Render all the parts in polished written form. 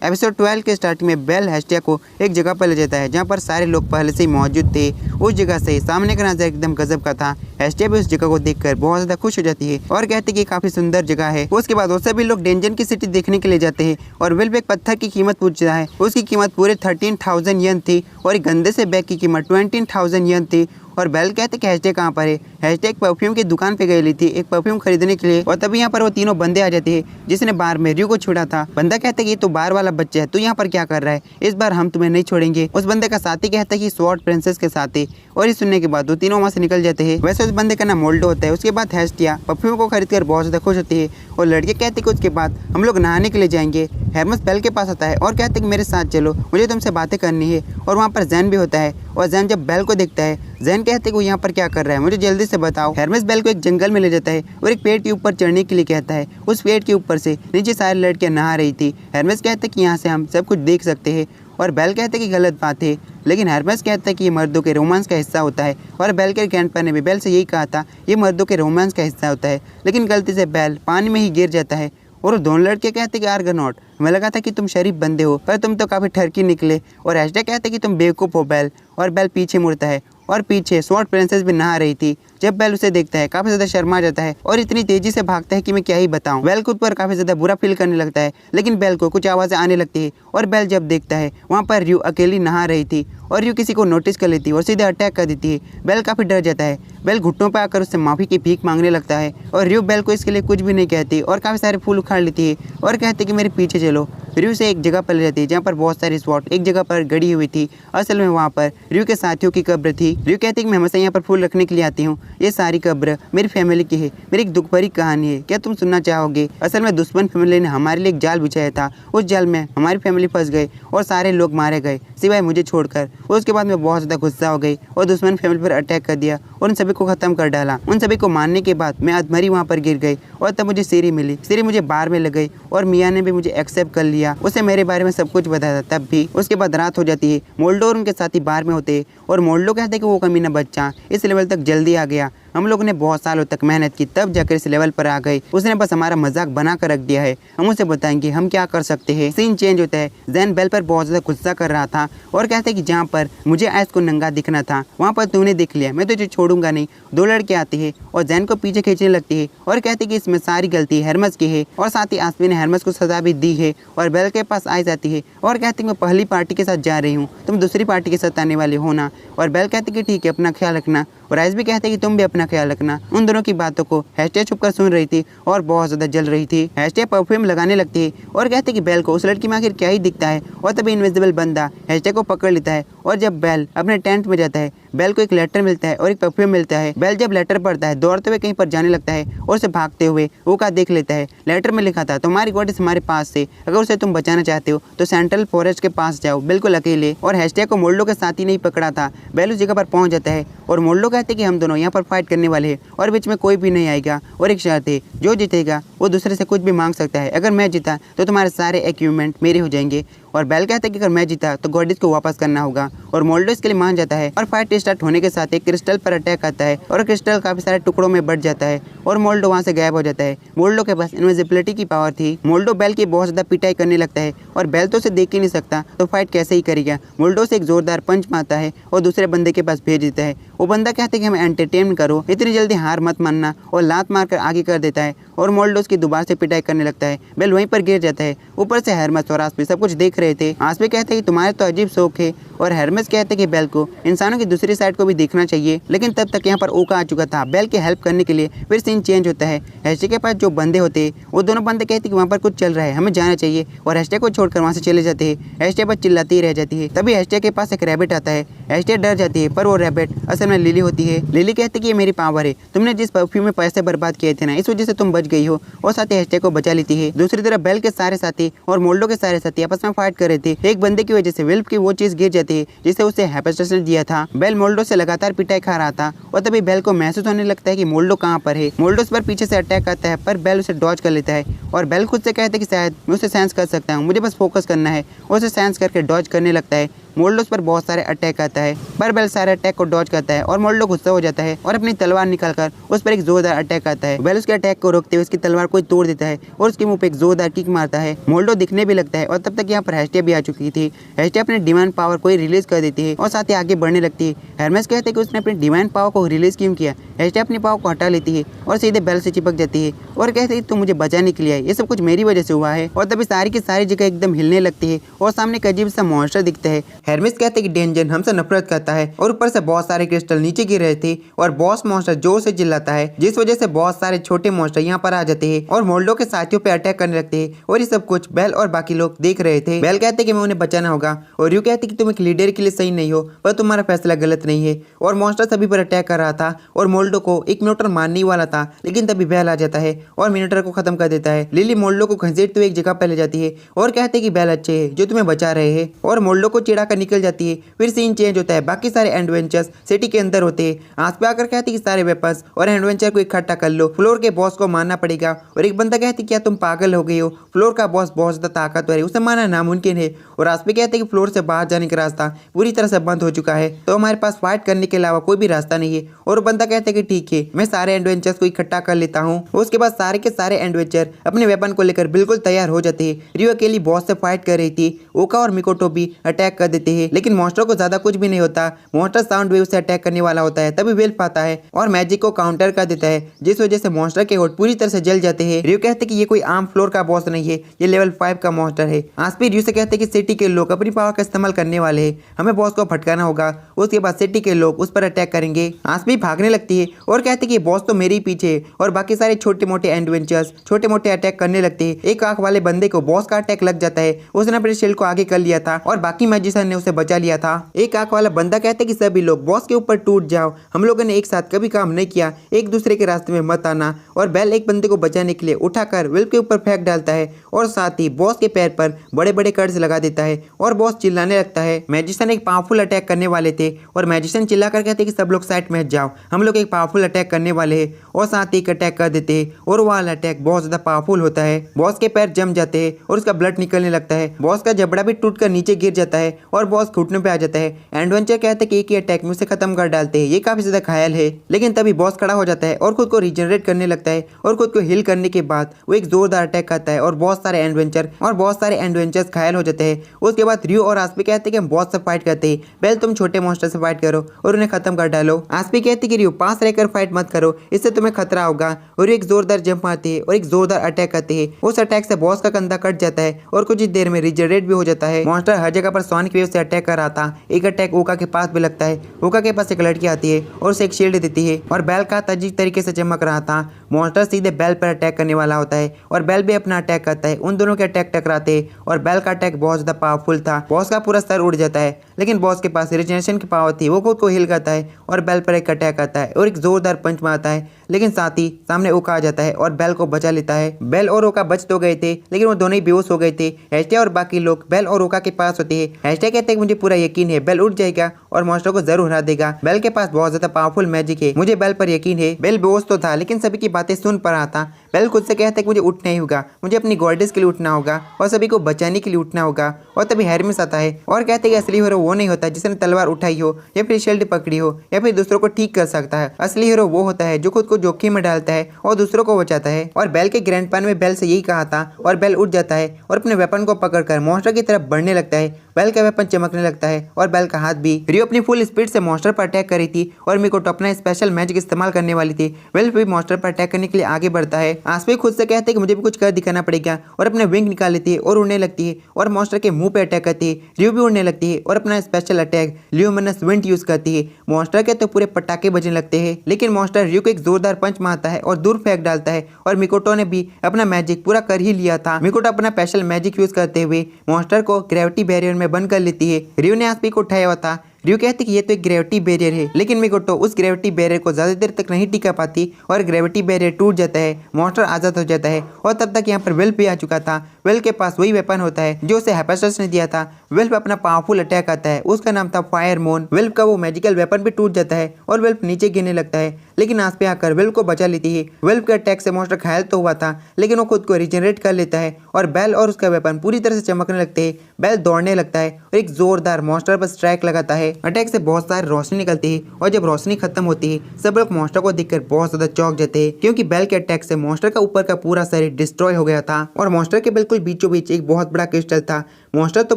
Episode 12 के starting में bell Hestia को एक जगह पर ले जाता है जहाँ पर सारे लोग पहले से ही मौजूद थे। उस जगह से सामने का नज़ारा एकदम गजब का था। हेस्टिया भी उस जगह को देखकर बहुत ज़्यादा खुश हो जाती है और कहती है कि काफ़ी सुंदर जगह है। उसके बाद वो सभी लोग डेंजन की सिटी देखने के लिए जाते हैं और विल एक पत्थर की कीमत पूछता है। उसकी कीमत पूरे 13,000 यन थी और एक गंदे से बैग की कीमत 20,000 यन थी। और बेल कहते कि हेस्टिया कहाँ पर है। हेस्टिया एक परफ्यूम की दुकान पे गई थी एक परफ्यूम खरीदने के लिए और तभी यहाँ पर वो तीनों बंदे आ जाते हैं जिसने बार में रियो को छोड़ा था। बंदा कहता है कि तो बार वाला बच्चा है, तू यहाँ पर क्या कर रहा है, इस बार हम तुम्हें नहीं छोड़ेंगे। उस बंदे का साथी कहता है कि स्वॉर्ड प्रिंसेस के साथ है और ये सुनने के बाद वो तीनों वहाँ से निकल जाते हैं। वैसे उस बंदे का नाम मोल्डो होता है। उसके बाद हेस्टिया परफ्यूम को खरीद कर बहुत ज़्यादा खुश होती है और लड़के कहते हैं कि उसके बाद हम लोग नहाने के लिए जाएंगे। हेरमस बेल के पास आता है और कहते हैं कि मेरे साथ चलो, मुझे तुमसे बातें करनी है। और वहाँ पर जैन भी होता है और जैन जब बेल को देखता है, जैन कहते हैं कि वो यहाँ पर क्या कर रहा है, मुझे जल्दी से बताओ। हेरमस बेल को एक जंगल में ले जाता है और एक पेड़ के ऊपर चढ़ने के लिए कहता है। उस पेड़ के ऊपर से नीचे सारी लड़कियाँ नहा रही थी। हेरमस कहता है कि यहाँ से हम सब कुछ देख सकते हैं और बेल कहते हैं कि गलत बात है, लेकिन हेरमस कहता है कि ये मर्दों के रोमांस का हिस्सा होता है। और बेल के ग्रैंडपा ने भी बेल से यही कहा था, ये मर्दों के रोमांस का हिस्सा होता है। लेकिन गलती से बेल पानी में ही गिर जाता है और दोनों लड़के कहते कि आर्गोनॉट, हमें लगा था कि तुम शरीफ बंदे हो पर तुम तो काफ़ी ठरकी निकले। और हेस्टिया कहते कि तुम बेवकूफ़ हो बेल। और बेल पीछे मुड़ता है और पीछे स्वॉर्ड प्रिंसेस भी नहा रही थी। जब बेल उसे देखता है काफ़ी ज़्यादा शर्मा जाता है और इतनी तेज़ी से भागता है कि मैं क्या ही बताऊं। बेल खुद पर काफ़ी ज़्यादा बुरा फील करने लगता है, लेकिन बेल को कुछ आवाज़ें आने लगती है और बेल जब देखता है वहाँ पर रियो अकेली नहा रही थी और रियो किसी को नोटिस कर लेती है और सीधे अटैक कर देती है। बेल काफ़ी डर जाता है। बेल घुटनों पर आकर उससे माफ़ी की भीख मांगने लगता है और रियो बेल को इसके लिए कुछ भी नहीं कहती और काफ़ी सारे फूल उखाड़ लेती है और कहती कि मेरे पीछे चलो। रियो से एक जगह पर ले जाती है जहाँ पर बहुत सारी स्वॉर्ड एक जगह पर गड़ी हुई थी। असल में वहाँ पर रियो के साथियों की कब्र थी। रियो कहती है कि मैं हमेशा यहाँ पर फूल रखने के लिए आती हूँ, ये सारी कब्र मेरी फैमिली की है, मेरी एक दुख भरी कहानी है, क्या तुम सुनना चाहोगे। असल में दुश्मन फैमिली ने हमारे लिए एक जाल बिछाया था, उस जाल में हमारी फैमिली फंस गई और सारे लोग मारे गए सिवाय मुझे छोड़कर। उसके बाद मैं बहुत ज़्यादा गुस्सा हो गई और दुश्मन फैमिली पर अटैक कर दिया और उन सभी को ख़त्म कर डाला। उन सभी को मारने के बाद मैं अधमरी वहाँ पर गिर गई और तब मुझे सीरी मिली। सीरी मुझे बार में लग गई और मियाँ ने भी मुझे एक्सेप्ट कर लिया। उसे मेरे बारे में सब कुछ बताया था तब भी। उसके बाद रात हो जाती है। मोल्डो और उनके साथी बार में होते हैं और मोल्डो कहते हैं कि वो कमीना बच्चा इस लेवल तक जल्दी आ गया, हम लोगों ने बहुत सालों तक मेहनत की तब जाकर इस लेवल पर आ गए, उसने बस हमारा मजाक बना कर रख दिया है, हम उसे बताएंगे हम क्या कर सकते हैं। सीन चेंज होता है। जैन बेल पर बहुत ज़्यादा गुस्सा कर रहा था और कहते हैं कि जहाँ पर मुझे आइस को नंगा दिखना था वहाँ पर तूने दिख लिया, मैं तुझे छोड़ूंगा नहीं। दो लड़के आती है और जैन को पीछे खींचने लगती है और कहती है कि इसमें सारी गलती हेरमस की है और साथ ही आसमी ने हेरमस को सजा भी दी है। और बेल के पास आई जाती है और कहती है मैं पहली पार्टी के साथ जा रही हूँ, तुम दूसरी पार्टी के साथ आने वाले हो ना। और बेल कहती है कि ठीक है, अपना ख्याल रखना। और आइस भी कहते हैं कि तुम भी अपना ख्याल रखना। उन दोनों की बातों को हेस्टिया छुपकर सुन रही थी और बहुत ज़्यादा जल रही थी। हेस्टिया परफ्यूम लगाने लगती है और कहते हैं कि बेल को उस लड़की में आखिर क्या ही दिखता है। और तभी इनविजिबल बंदा हेस्टिया को पकड़ लेता है और जब बेल अपने टेंट में जाता है बेल को एक लेटर मिलता है और एक परफ्यूम मिलता है। बेल जब लेटर पढ़ता है दौड़ते हुए कहीं पर जाने लगता है और उसे भागते हुए वो का देख लेता है। लेटर में लिखा था तुम्हारी गॉडेस हमारे पास से, अगर उसे तुम बचाना चाहते हो तो सेंट्रल फॉरेस्ट के पास जाओ बिल्कुल अकेले। और हेस्टिया को मोल्डो के साथ ही नहीं पकड़ा था। बेल उस जगह पर पहुंच जाता है और मोल्डो कहते हैं कि हम दोनों यहाँ पर फाइट करने वाले हैं और बीच में कोई भी नहीं आएगा और एक शर्त है, जो जीतेगा वो दूसरे से कुछ भी मांग सकता है, अगर मैं जीता तो तुम्हारे सारे इक्विपमेंट मेरे हो जाएंगे। और बेल कहता है कि अगर मैं जीता तो गॉडेस को वापस करना होगा और मोल्डो इसके लिए मान जाता है। और फाइट स्टार्ट होने के साथ एक क्रिस्टल पर अटैक आता है और क्रिस्टल काफी सारे टुकड़ों में बढ़ जाता है और मोल्डो वहाँ से गायब हो जाता है। मोल्डो के पास इनविजिबिलिटी की पावर थी। मोल्डो बेल की बहुत ज़्यादा पिटाई करने लगता है और बेल तो उसे देख ही नहीं सकता तो फाइट कैसे ही करेगा। मोल्डो से एक जोरदार पंच मारता है और दूसरे बंदे के पास भेज देता है। वो बंदा कहता है कि हमें एंटरटेन करो, इतनी जल्दी हार मत मानना, और लात मारकर आगे कर देता है और मोल्डो उसकी दोबारा से पिटाई करने लगता है। बेल वहीं पर गिर जाता है। ऊपर से हेरमस और आसपी सब कुछ देख रहे थे। आसपी कहते हैं कि तुम्हारे तो अजीब शौक है और हेरमस कहते हैं कि बेल को इंसानों की दूसरी साइड को भी देखना चाहिए। लेकिन तब तक यहाँ पर ओका आ चुका था बेल की हेल्प करने के लिए। फिर सीन चेंज होता है। हेस्टिया के पास जो बंदे होते हैं वो दोनों बंदे कहते हैं कि वहाँ पर कुछ चल रहा है, हमें जाना चाहिए, और हेस्टिया को छोड़कर वहाँ से चले जाते हैं। हेस्टिया बस चिल्लाती ही रह जाती है। तभी हेस्टिया के पास एक रैबिट आता है। हेस्टिया डर जाती है पर वो रैबिट असल में लिली होती है। लिली कहती है कि ये मेरी पावर है, तुमने जिस परफ्यूम में पैसे बर्बाद किए थे ना, इस वजह से तुम बच गई हो, और साथ ही हेस्टिया को बचा लेती है। दूसरी तरफ बेल के सारे साथी और मोल्डो के सारे साथी आपस में फाइट कर रहे थे। एक बंदे की वजह से विल्प की वो चीज गिर जाती है जिसे उसे हेपेस्टस ने दिया था। बेल मोल्डो से लगातार पिटाई खा रहा था और तभी बेल को महसूस होने लगता है कि मोल्डो कहाँ पर है। मोल्डो उस पर पीछे से अटैक करता है पर बेल उसे डॉज कर लेता है और बेल खुद से कहता है कि शायद मैं उसे सेंस कर सकता हूँ, मुझे बस फोकस करना है, और उसे सेंस करके डॉज करने लगता है। मोल्डो उस पर बहुत सारे अटैक करता है, पर बेल सारे अटैक को डॉज करता है और मोल्डो गुस्सा हो जाता है और अपनी तलवार निकालकर उस पर एक जोरदार अटैक करता है। बेल उसके अटैक को रोकते हुए उसकी तलवार को तोड़ देता है और उसके मुंह पे एक जोरदार किक मारता है। मोल्डो दिखने भी लगता है और तब तक यहाँ पर हेस्टिया भी आ चुकी थी। हेस्टिया अपने डिवाइन पावर को रिलीज कर देती है और साथ ही आगे बढ़ने लगती है। हेरमेस कहते हैं कि उसने अपने डिवाइन पावर को रिलीज क्यों किया। हेस्टिया अपनी पावर को हटा लेती है और सीधे बेल से चिपक जाती है और कहते हैं तुम मुझे बचाने के लिए आए, ये सब कुछ मेरी वजह से हुआ है। और तभी सारी की सारी जगह एकदम हिलने लगती है और सामने एक अजीब सा मॉन्स्टर दिखता है। हेरमेस कहते हैं कि डेंजर हमसे नफरत करता है और ऊपर से बहुत सारे क्रिस्टल नीचे गिर रहे थे और बॉस मॉन्स्टर जोर से चिल्लाता है, जिस वजह से बहुत सारे छोटे मॉन्स्टर यहाँ पर आ जाते हैं और मोल्डो के साथियों पे अटैक करने लगते हैं। और ये सब कुछ बेल और बाकी लोग देख रहे थे। बेल कहते कि मैं उन्हें बचाना होगा और रियो कहते कि तुम एक लीडर के लिए सही नहीं हो, पर तुम्हारा फैसला गलत नहीं है। और मॉन्स्टर सभी पर अटैक कर रहा था और मोल्डो को एक मिनोटर मारने वाला था, लेकिन तभी बेल आ जाता है और मिनोटर को खत्म कर देता है। लिली मोल्डो को घसीटते हुए एक जगह पर ले जाती है और कहते कि बेल अच्छे है जो तुम्हें बचा रहे हैं, और मोल्डो को चिढ़ा कर निकल जाती है। फिर सीन चेंज होता है, बाकी सारे एडवेंचर्स सिटी के अंदर होते हैं। आस पे आकर कहती कि सारे वेपन्स और एडवेंचर को इकट्ठा कर लो, फ्लोर के बॉस को मारना पड़ेगा। और एक बंदा कहती क्या तुम पागल हो गई हो, फ्लोर का बॉस बहुत ज्यादा ताकतवर है, उसे मारना नामुमकिन है। और आस पे कहते कि फ्लोर से बाहर जाने का रास्ता पूरी तरह से बंद हो चुका है, तो हमारे पास फाइट करने के अलावा कोई भी रास्ता नहीं है। और बंदा कहते कि ठीक है, मैं सारे एडवेंचर्स को इकट्ठा कर लेता हूँ। उसके बाद सारे के सारे एडवेंचर अपने वेपन को लेकर बिल्कुल तैयार हो जाते हैं। रियो अकेली बॉस से फाइट कर रही थी, ओका और मिकोटो भी अटैक कर देते हैं, लेकिन मॉन्स्टर को ज्यादा कुछ भी नहीं होता। मॉन्स्टर साउंड वेव से अटैक करने वाला होता है, तभी वेल्फ आता है और मैजिक को काउंटर कर देता है, जिस वजह से मॉन्स्टर के होठ पूरी तरह से जल जाते हैं। रियो कहते कि ये कोई आम फ्लोर का बॉस नहीं है, ये लेवल 5 का मॉन्स्टर है। आसपी रियो से कहते कि सिटी के लोग अपनी पावर का इस्तेमाल करने वाले हैं, हमें बॉस को फटकाना होगा। उसके बाद सिटी के लोग उस पर अटैक करेंगे। आसपी भागने लगती है और कहते कि बॉस तो मेरे ही पीछे है, और बाकी सारे छोटे मोटे एडवेंचर्स छोटे मोटे अटैक करने लगते हैं। एक आंख वाले बंदे को बॉस का अटैक लग जाता है, उसने अपने शील्ड को आगे कर लिया था और बाकी मैजिशियन ने उसे बचा लिया था। एक आंख वाला बंदा कहते कि सभी लोग बॉस के ऊपर टूट जाओ, हम लोगों ने एक साथ कभी काम नहीं किया, एक दूसरे के रास्ते में मत आना। और बेल एक बंदे को बचाने के लिए उठाकर विल्फ के ऊपर फेंक डालता है और साथ ही बॉस के पैर पर बड़े बड़े कर्ज लगा देता है और बॉस चिल्लाने लगता है। मैजिशियन एक पावरफुल अटैक करने वाले थे और मैजिशियन चिल्लाकर कहते कि सब लोग साइड में हट जाओ, हम लोग एक पावरफुल अटैक करने वाले हैं, और साथ ही एक अटैक कर देते हैं और वो वाला अटैक बहुत ज्यादा पावरफुल होता है। बॉस के पैर जम जाते हैं और उसका ब्लड निकलने लगता है, बॉस का जबड़ा भी टूटकर नीचे गिर जाता है और बॉस घुटने पे आ जाता है। एडवेंचर कहते हैं कि एक ही अटैक में उसे खत्म कर डालते हैं, ये काफी ज्यादा घायल है। लेकिन तभी बॉस खड़ा हो जाता है और खुद को रिजनरेट करने लगता है और खुद को हील करने के बाद वो एक जोरदार अटैक करता है और बहुत सारे एडवेंचर्स घायल हो जाते हैं। उसके बाद रियो और आस्पी कहते हैं कि हम बॉस से फाइट करते हैं, पहले तुम छोटे मॉन्स्टर से फाइट करो और उन्हें खत्म कर डालो। आस्पी कहती कि रियो पास रहकर फाइट मत करो, इससे तुम्हें खतरा होगा। और एक जोरदार जंप मारते हैं और एक जोरदार अटैक करते हैं। उस अटैक से बॉस का कंधा कट जाता है और कुछ ही देर में रिजनरेट भी हो जाता है। मॉन्स्टर हर जगह पर सोनिक वेव से अटैक कर रहा था। एक अटैक ओका के पास भी लगता है, ओका के पास एक लड़की आती है और उसे एक शील्ड देती है और बेल का अजीब तरीके से चमक रहा था। मॉन्स्टर सीधे बेल पर अटैक करने वाला होता है और बेल भी अपना अटैक करता है। उन दोनों के अटैक टकराते हैं और बेल का अटैक बहुत ज्यादा पावरफुल था, बॉस का पूरा सर उड़ जाता है। लेकिन बॉस के पास रिजनरेशन की पावर थी, वो खुद को हील करता है और बेल पर एक अटैक करता है और एक जोरदार पंच मारता है। लेकिन साथ ही सामने ओका आ जाता है और बेल को बचा लेता है। बेल और ओका बच तो गए थे, लेकिन वो दोनों ही बेहोश हो गए थे। हेस्टिया और बाकी लोग बेल और ओका के पास होते हैं। हेस्टिया कहते हैं मुझे पूरा यकीन है बेल उठ जाएगा और मॉन्स्टर को जरूर हरा देगा, बेल के पास बहुत ज्यादा पावरफुल मैजिक है, मुझे बेल पर यकीन है। बेल बेहोश तो था, लेकिन सभी की बातें सुन पा रहा था। बेल खुद से कहता है कि मुझे उठना ही होगा, मुझे अपनी गॉडेस के लिए उठना होगा और सभी को बचाने के लिए उठना होगा। और तभी हेरमेस आता है और कहते हैं कि असली हीरो वो नहीं होता जिसने तलवार उठाई हो या फिर शील्ड पकड़ी हो या फिर दूसरों को ठीक कर सकता है। असली हीरो वो होता है जो खुद को जोखिम में डालता है और दूसरों को बचाता है। और बेल के ग्रैंडपा ने बेल से यही कहा था और बेल उठ जाता है और अपने वेपन को पकड़कर मॉन्स्टर की तरफ बढ़ने लगता है। बेल का वेपन चमकने लगता है और बेल का हाथ भी। रियो अपनी फुल स्पीड से मॉन्स्टर पर अटैक कर रही थी और मिकोटो अपना स्पेशल मैजिक इस्तेमाल करने वाली थी। बेल भी मॉन्स्टर पर अटैक करने के लिए आगे बढ़ता है। आस्पी खुद से कहते हैं कि मुझे भी कुछ कर दिखाना पड़ेगा और अपने विंग निकाल लेती है और उड़ने लगती है और मॉन्स्टर के मुंह पे अटैक करती है। रियो भी उड़ने लगती है और अपना special attack luminous wind use करती है। मॉन्स्टर के तो पूरे पटाखे बजने लगते हैं, लेकिन मॉन्स्टर रियो को एक जोरदार पंच मारता है और दूर फेंक डालता है और मिकोटो ने भी अपना मैजिक पूरा कर ही लिया था। मिकोटो अपना स्पेशल मैजिक यूज करते हुए मॉन्स्टर को ग्रेविटी बैरियर में बंद कर लेती है। रियो ने आस्पी को उठाया हुआ था। रियो कहती कि ये तो एक ग्रेविटी बैरियर है, लेकिन मिकोटो उस ग्रेविटी बैरियर को ज्यादा देर तक नहीं टिका पाती और ग्रेविटी बैरियर टूट जाता है, मॉन्स्टर आजाद हो जाता है। और तब तक यहाँ पर विल्फ भी आ चुका था। वेल के पास वही वेपन होता है जो उसे हेफेस्टस ने दिया था। वेल पे अपना पावरफुल अटैक आता है, उसका नाम था फायर मून। वेल का वो मैजिकल वेपन भी टूट जाता है और वेल नीचे गिरने लगता है, लेकिन आस पे आकर वेल को बचा लेती है। वेल के अटैक से मॉन्स्टर घायल तो हुआ था, लेकिन वो खुद को रिजनरेट कर लेता है और बेल और उसका वेपन पूरी तरह से चमकने लगते हैं। बेल दौड़ने लगता है और एक जोरदार मॉन्स्टर पर स्ट्राइक लगाता है। अटैक से बहुत सारी रोशनी निकलती है और जब रोशनी खत्म होती है सब लोग मॉन्स्टर को देखकर बहुत ज्यादा चौंक जाते हैं, क्योंकि बेल के अटैक से मॉन्स्टर का ऊपर का पूरा शरीर डिस्ट्रॉय हो गया था और मॉन्स्टर के बिल्कुल बीचों बीच एक बहुत बड़ा क्रिस्टल था। मॉन्स्टर तो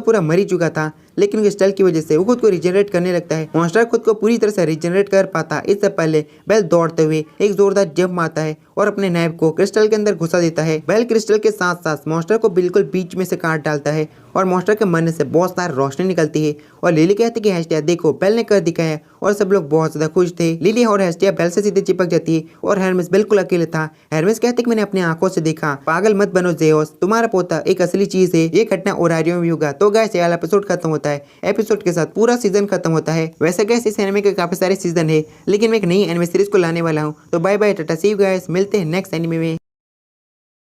पूरा मर ही चुका था, लेकिन क्रिस्टल की वजह से वो खुद को रिजनरेट करने लगता है। मॉन्स्टर खुद को पूरी तरह से रिजनरेट कर पाता इससे पहले बेल दौड़ते हुए एक जोरदार जंप मारता है और अपने नैब को क्रिस्टल के अंदर घुसा देता है। बेल क्रिस्टल के साथ साथ मॉन्स्टर को बिल्कुल बीच में से काट डालता है और मॉन्स्टर के मरने से बहुत सारी रोशनी निकलती है और लिली कहती है कि हेस्टिया देखो बेल ने कर दिखाया, और सब लोग बहुत ज्यादा खुश थे। लिली और हेस्टिया बेल से सीधे चिपक जाती है और हेरमेस बिल्कुल अकेले था। हेरमेस कहते कि मैंने अपनी आंखों से देखा। पागल मत बनो जेओस, तुम्हारा पोता एक असली चीज है। ये घटना ओरारियो में भी होगा। तो गाइस ये वाला एपिसोड खत्म होता है। एपिसोड के साथ पूरा सीजन खत्म होता है। वैसे गाइस इस एनिमे के काफी सारे सीजन है, लेकिन मैं एक नई एनिमे सीरीज को लाने वाला हूँ। तो bye bye tata, see you guys, मिलते हैं नेक्स्ट एनिमे में।